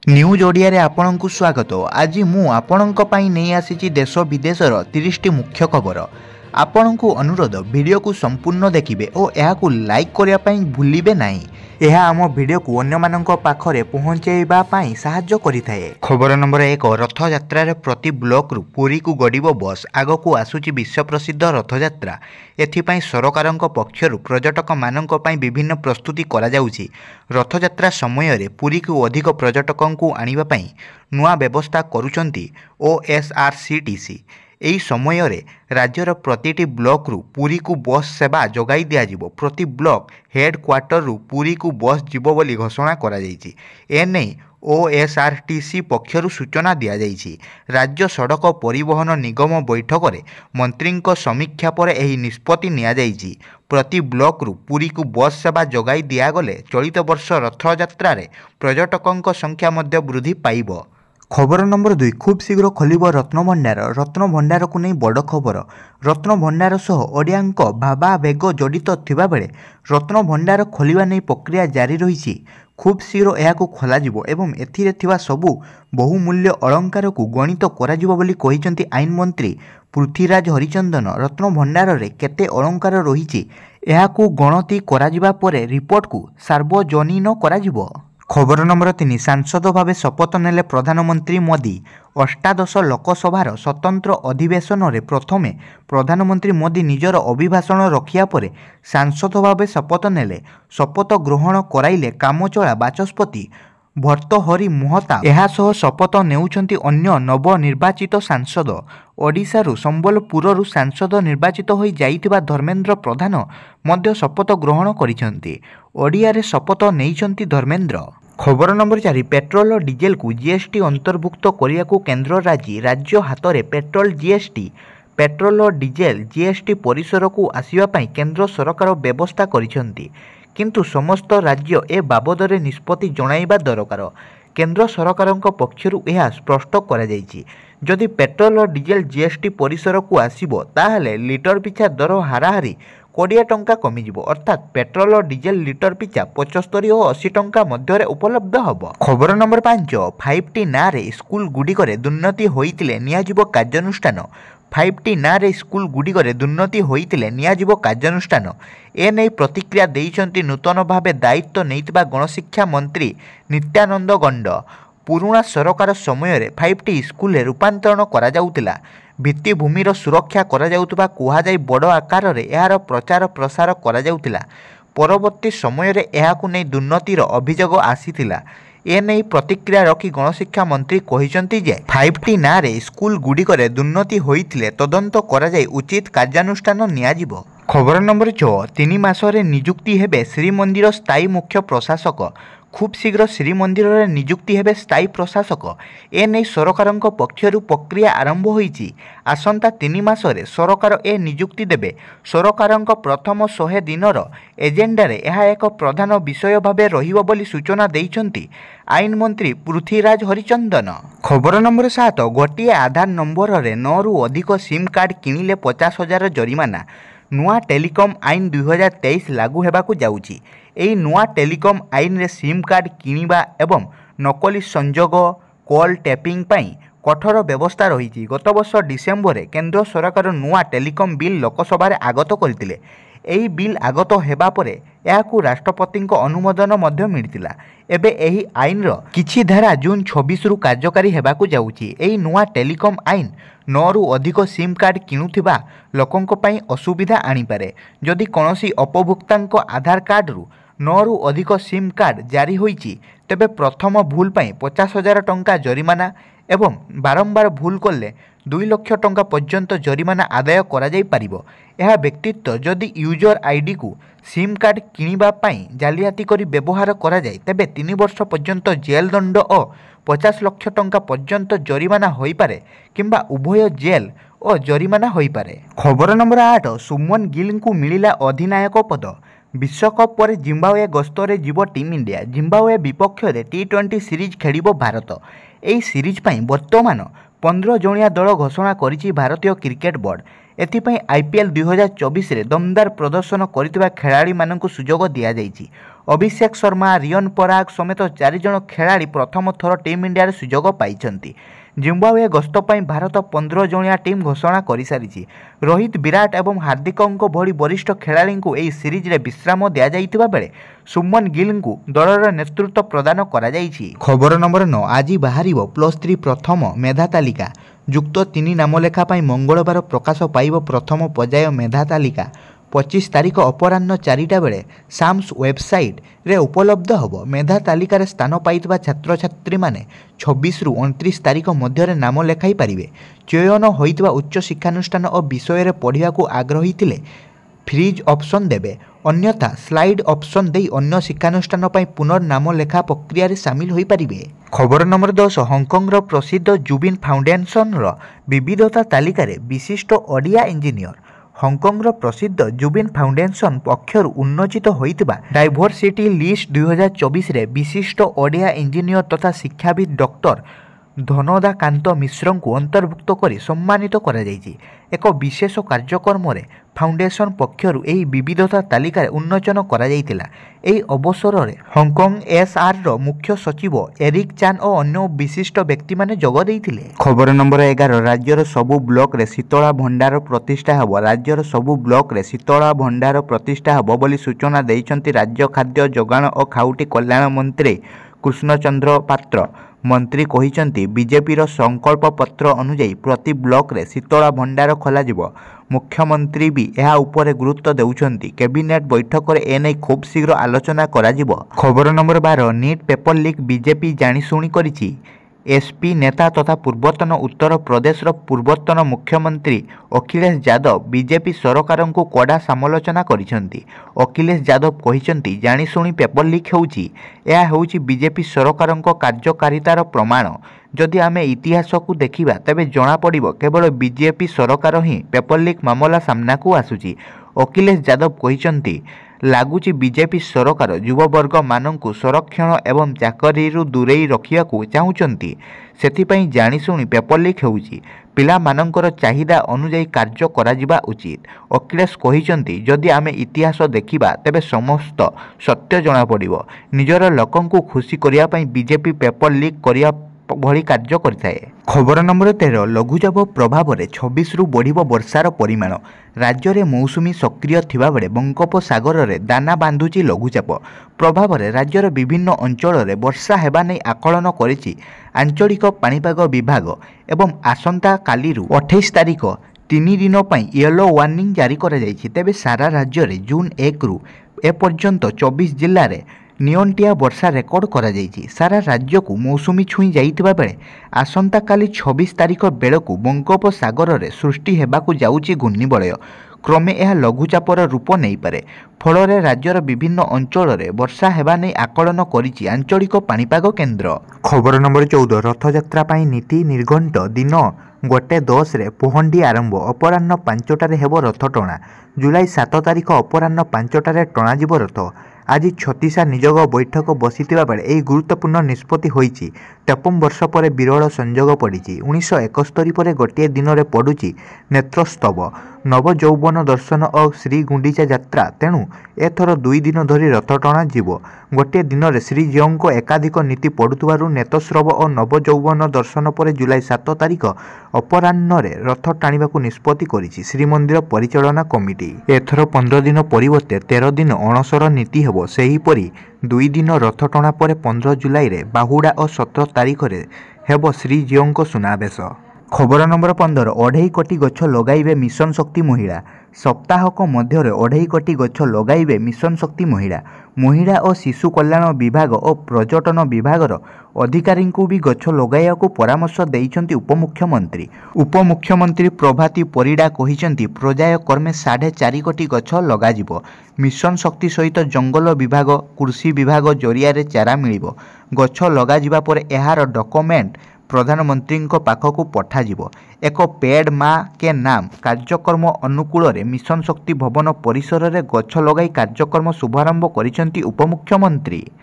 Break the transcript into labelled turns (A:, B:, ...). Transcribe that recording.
A: News Odia रे आपणଙ୍କୁ स्वागत। आज मु आपणଙ୍କ ପାଇଁ ନେଇ ଆସିଛି देश विदेशर 30ଟି मुख्य खबर। आपणଙ୍କୁ अनुरोध वीडियो को संपूर्ण देखिबे और यह को लाइक करिया ପାଇଁ भूलिबे नाही। यह आम वीडियो को अन्य मानक पाखरे पहुंचेबा ପାଇଁ साहाय्य करिथाए। खबर नंबर 1 रथ यात्रा रे प्रति ब्लॉक रु पुरी को गडिबो बस। आगो को आसुची विश्व प्रसिद्ध रथ यात्रा। एथिपाई सरकारक पक्षरु पर्यटक मानक ପାଇଁ विभिन्न प्रस्तुति करा जाउची। रथ यात्रा समय रे पुरी को अधिक पर्यटकों को आनिबा ପାଇଁ नुआ व्यवस्था करूचंती OSRCTC। एही समय रे राज्यर प्रतिटी ब्लॉक रु पुरी को बस सेवा जोगाई दिया जिवो। प्रति ब्लॉक हेडक्वार्टर रु पुरी को बस जिवो बोली घोषणा करा जायछि। एने OSRTC पक्षरु सूचना दिया जायछि। राज्य सड़क परिवहन निगम बैठक रे मंत्रींक समीक्षा पर एही निष्पत्ति निया जायछि। प्रति ब्लॉक रु पुरी को बस सेवा जोगाई दिया गले चलित वर्ष रथ यात्रा रे पर्यटकों संख्या मध्य वृद्धि पाइबो। खबर नंबर 2 खूब शीघ्र खोलिब रत्न भंडार। रत्न भंडार को नहीं बड़ खबर। रत्न भंडार सह ओडियांक भाबा बेग जड़ित थिबा बेले रत्न भंडार खोलिबा नहीं प्रक्रिया जारी रही। खूब शीघ्र यह खोल एवं एथिरे थिबा सबु बहुमूल्य अलंकार को गणित कराजिबो बोली कहिसंती आईन मंत्री पृथ्वीराज हरिचंदन। रत्न भंडार रे केते अलंकार रही गणति कराजिबा परे रिपोर्ट को सार्वजनीन कराजिबो। खबर नंबर 3 सांसद भावे शपथ नेले प्रधानमंत्री मोदी। अष्टादश लोकसभार स्वतंत्र अधिवेशन रे प्रथमे प्रधानमंत्री मोदी निजर अभिभाषण रखिया परे सांसद भावे शपथ नेले। शपथ ग्रहण कराइले कामचला बाचस्पति भर्तहरि महता। एहा सह शपथ नेउछंती अन्य नवनिर्वाचित सांसद। ओडिशारू संबलपुररू सांसद निर्वाचित होई जाइथिबा धर्मेंद्र प्रधान मध्य शपथ ग्रहण करिसंती। ओडिया रे शपथ नेइछंती धर्मेंद्र। खबर नंबर 4 पेट्रोल और डीजेल को जीएसटी अंतर्भुक्त करिया को केंद्र राज्य हाथ में पेट्रोल जीएसटी। पेट्रोल और डीजेल जीएसटी परिसर को आसीबा पई केंद्र सरकार व्यवस्था करिसंती। किंतु समस्त राज्य ए बाबदरे निष्पत्ति जणाइबा दरकार। केंद्र सरकारक पक्षरु यह स्पष्ट करा जायछि। जदि पेट्रोल और डीजेल जीएसटी परिसर को आसीबो ताहले लिटर पिछा दर हाराहारी 20 टंका कमिजिबो। अर्थात पेट्रोल और डीजेल लिटर पिछा 75 और 80 टंका मध्य उपलब्ध हबो। खबर नंबर 5 5T ना रे स्कूल गुडिकरे दुर्नीति होइतिले नियाजिबो कार्यानुष्ठान। 5T ना रे स्कूल गुडिकरे दुर्नीति होइतिले नियाजिबो कार्यानुष्ठान। ए नै प्रतिक्रिया देइछंती नूतन भावे दायित्व नैतिबा गणशिक्षा मंत्री नित्यानंद गंड। पुरुणा सरकार समय रे 5T स्कूल रूपांतरण करा जाउतिला। भित्तिभूमिर सुरक्षा करा जाउतबा कुहा जाई बड़ आकार रे यार प्रचार प्रसार करा जाउतिला। परवर्ती समय रे एहाकु नै दुर्नीतिर अभियोग आसीतिला। ए नै प्रतिक्रिया रखी गणशिक्षा मंत्री कहिसंती जे 5T ना रे स्कूल गुडिकरे दुर्नीति होइतिले तदंत करा जाई उचित कार्यानुष्ठान नियाजिबो। खबर नंबर 6 3 मासरे नियुक्ति हेबे श्रीमंदिर स्थायी मुख्य प्रशासक। खूब शीघ्र श्रीमंदिर रे नियुक्ति हेबे स्थायी प्रशासक। ए नै सरकारक पक्षरु प्रक्रिया आरंभ होईची। आसंता 3 मासरे सरकार ए नियुक्ति देबे। सरकारक प्रथम 100 दिनर एजेंडा रे यह एक प्रधान विषय भाबे रहिबो बोली सूचना देइछंती आईन मंत्री पृथ्वीराज हरिचंदन। खबर नंबर 7 गोटिए आधार नंबर रे 9 रु अधिक सिम कार्ड किनिले 50,000 जरिमाना। नुआ टेलीकॉम आईन 2023 लागू हेबाकू जाउची। एही नुआ टेलीकॉम आईन रे सिम कार्ड किनिबा एवं नकली संजोग कॉल टैपिंग पाई कठोर व्यवस्था रही। गत वर्ष डिसेम्बर रे केंद्र सरकार नुआ टेलीकॉम बिल लोकसभा रे आगत करथिले। एही बिल आगत हेबा परे याकू राष्ट्रपति अनुमोदन मध्य मिलितिला। एबे एही आईन रो किछि धारा जून 26 रु कार्यकारी हेबाकू जाउची। एही नुआ टेलीकॉम आईन 9 रु अधिक सिम कार्ड किनुथिबा लोकंक पई असुविधा आनी पारे। जदि कोनोसी उपभोक्तांक आधार कार्ड रु 9 रु अधिक सिम कार्ड जारी होईची तेबे प्रथम भूल पई 50,000 टंका जरिमाना एवं बारंबार भूल कले 2 लाख टंका पर्यंत जरिमाना आदाय करा जाई पारिबो। यह व्यक्तित्व जदि यूजर आईडी को सिम कार्ड किनिबा पई जालियाती करी व्यवहार करा जाय तेबे 3 वर्ष पर्यंत जेल दंड और 50 लाख टंका पर्यंत जरिमाना होई पारे किंबा उभय जेल और जरिमाना होई पारे। खबर नंबर 8 सुमन गिल को मिलिला अधिनायक पद। विश्वकप पर जिम्बाब्वे गस्तरे जीव टीम इंडिया। जिम्बाब्वे विपक्ष रे T20 सीरीज खेलिबो भारत। एही सीरीज पई वर्तमान 15 जणिया दल घोषणा करिछि भारतीय क्रिकेट बोर्ड। एथिपाई आईपीएल 2024 रे दमदार प्रदर्शन करथिबा खेलाड़ी माननकु सुजोग दिया जाइछि। अभिषेक शर्मा, रियन पराग समेत 4 जण खेलाड़ी प्रथम थर टीम इंडिया रे सुजोग पाइछन्ति। जिम्बाब्वे गस्त पर भारत 15 जणिया टीम घोषणा कर सारी। रोहित, विराट एवं हार्दिकों भली वरिष्ठ खेलाड़ी को यह सीरीज रे विश्राम दि जाइतिबा बेले सुमन गिल को दलर नेतृत्व प्रदान करा जाइछि। खबर नंबर 9 आज बाहर +3 प्रथम मेधा तालिका युक्त 3 नामलेखा मंगलवार प्रकाश पाइब प्रथम पर्याय मेधा तालिका 25 तारीख अपराह्न 4टा बेले साम्स वेबसाइट रे उपलब्ध हब। मेधा तालिकार स्थान पाइथिबा छात्र छात्री माने 26 रु 29 तारीख मध्य नाम लेखाई पारिबे। चयन होइतिबा उच्च शिक्षानुष्ठान और विषय रे पढ़िया को आग्रही थिले फ्रीज ऑप्शन देबे, अन्यथा स्लाइड ऑप्शन देई अन्य शिक्षानुष्ठान पई पुनर्नाम लेखा प्रक्रिया रे शामिल होई पारिबे। खबर नंबर 10 हांगकांग रो प्रसिद्ध जुबिन फाउंडेशन रो विविधता तालिका रे विशिष्ट ओडिया इंजीनियर हांगकांग रो प्रसिद्ध जुबिन फाउंडेशन पक्षर उन्मोचित होइतिबा डाइवर्सिटी लिस्ट 2024 रे विशिष्ट ओडिया इंजीनियर तथा शिक्षाविद डॉक्टर धनदाकांत मिश्र को अंतर्भुक्त कर सम्मानित करा जायछि। एक विशेष कार्यक्रम रे फाउंडेशन पक्षर एही विविधता तालिका उन्मोचन करा जायतिला। एही अवसर रे हांगकांग एसआर रो मुख्य सचिव एरिक चान और अन्य विशिष्ट व्यक्ति माने जोग देइथिले। खबर नंबर 11 राज्यर सबु ब्लॉक रे शीतला भंडार प्रतिष्ठा हबो। राज्यर सबु ब्लॉक रे शीतला भंडार प्रतिष्ठा हबो बोली सूचना दैछन्ति राज्य खाद्य जोगाण और खाउटी कल्याण मंत्री कृष्णचंद्र पात्र। मंत्री कहिसंति बीजेपी रो संकल्प पत्र अनुଯାयी प्रति ब्लॉक रे शीतला भंडार खोला जिवो। मुख्यमंत्री भी यह उपरे गुरुत्व देउछंती। कैबिनेट बैठक रे एनै खूब शीघ्र आलोचना करा जिवो। खबर number 12 NEET paper leak BJP जानी शुणी करिछि। एसपी नेता तथा पूर्वतन उत्तर प्रदेश पूर्वतन मुख्यमंत्री अखिलेश यादव बीजेपी सरकार को कड़ा समालोचना करिसेंती। अखिलेश यादव कहिसेंती जानिशुणी पेपर लीक होउछि। यह होउछि बीजेपी सरकार कार्यकारितार प्रमाण। जदि आमे इतिहास को देखिबा तबे जना पड़िबो केवल बीजेपी सरकार ही पेपर लीक मामला सामना को आसुछि। अखिलेश यादव कहिसेंती लगुच बीजेपी सरकार युववर्ग माननकु संरक्षण एवं चाकरी दूरेई रखिया चाहूँगी। से जानिशुणी पेपर लीक होउछि। पिला मानकर चाहिदा अनुଯାयी कार्य करा उचित। अखिलेश कहिसेंती जदि आमे इतिहास देखिबा तबे समस्त सत्य जना पड़िबो। निजर लोकंकु खुशी करिया पई बीजेपी पेपर लीक करिया भली कार्य करिथाए। खबर नंबर 13 लघुचाप प्रभाव में 26 रु बढ़िबो वर्षार परिमाण। राज्य में मौसुमी सक्रिय थिबा बेले बंगोपसागर में दाना बांधुची लघुचाप प्रभाव में राज्यर विभिन्न अंचल में वर्षा हेबा नै आकलन करिछि आंचलिक पाणीपाग विभाग। एवं आसंता कालीरु 28 तारीख 3 दिन पई येलो वार्निंग जारी करा जायछि। तेबे सारा राज्य में जून 1 रु ए पर्यंत 24 जिल्ला रे नियंटिया वर्षा रेकर्ड करा जायछि। सारा राज्य को मौसुमी छुई जाइतिबा बेले आसंता काली 26 तारीख बेलकु बंगोपसागर रे सृष्टि हेबाकु जाउछि घूर्णिबलय। क्रमे यह लघुचापर रूप नहीं पारे। फल राज्यर विभिन्न अंचल में वर्षा हेबा नै आकलन करिछि आंचलिक पाणीपाग केन्द्र। खबर नंबर 14 रथयात्रा पाई नीति निर्घंट दिन 1:10 रे पोहंडी आरंभ। अपराह्न 5टारे हेबो रथ टणा। जुलाई 7 तारीख अपराह्न 5टारे टणाजिब रथ। आज छत्तीसा निजोग बैठक बसिथिबा बेले एही गुरुत्वपूर्ण निष्पत्ति होईछि। 53 वर्ष पर विरल संजोग पड़ी। 1971 पर गोटे दिन में पड़ुछि नेत्रोत्सव नव यौवन दर्शन और श्री गुंडीचा यात्रा। तेणु एथर 2 दिन धरी रथ टणा जीव। गोटे दिन में श्रीजीऊ को एकाधिक नीति पड़ुथिबारु नेत्रोत्सव और नव यौवन दर्शन पर जुलाई 7 तारीख अपराह्न रथ टाणिबाकु निष्पत्ति करिछि श्रीमंदिर परिचालना कमिटी। एथर 15 दिन परिवर्ते 13 दिन अणसर नीति हेबो। सेहीपरि 2 दिन रथ टणा पर 15 जुलाई रे बाहुड़ा और 17 तारीख रे हेबो श्रीजीऊ को सुनावेश। खबर नंबर 15 2.5 कोटी गछ लगाइबे मिशन शक्ति महिला। सप्ताहक मध्य 2.5 कोटी गछ लगाइबे मिशन शक्ति महिला। महिला और शिशु कल्याण विभाग और पर्यटन विभागर अधिकारी को भी गछ लगाइया को परामर्श देइछन्ति उपमुख्यमंत्री। उपमुख्यमंत्री प्रभाती परिडा कहिछन्ति पर्याय क्रमे 4.5 कोटी गछ लगाजिबो। मिशन शक्ति सहित जंगल विभाग कृषि विभाग जरिया रे चारा मिलिबो। गछ लगाजिबा पर एहार डॉक्यूमेंट प्रधानमंत्री पाखक पठाजिबो। एक पेड़ माँ के नाम कार्यक्रम अनुकूल रे मिशन शक्ति भवन परिसर रे गछ लगाई कार्यक्रम शुभारंभ करिसेंति उपमुख्यमंत्री।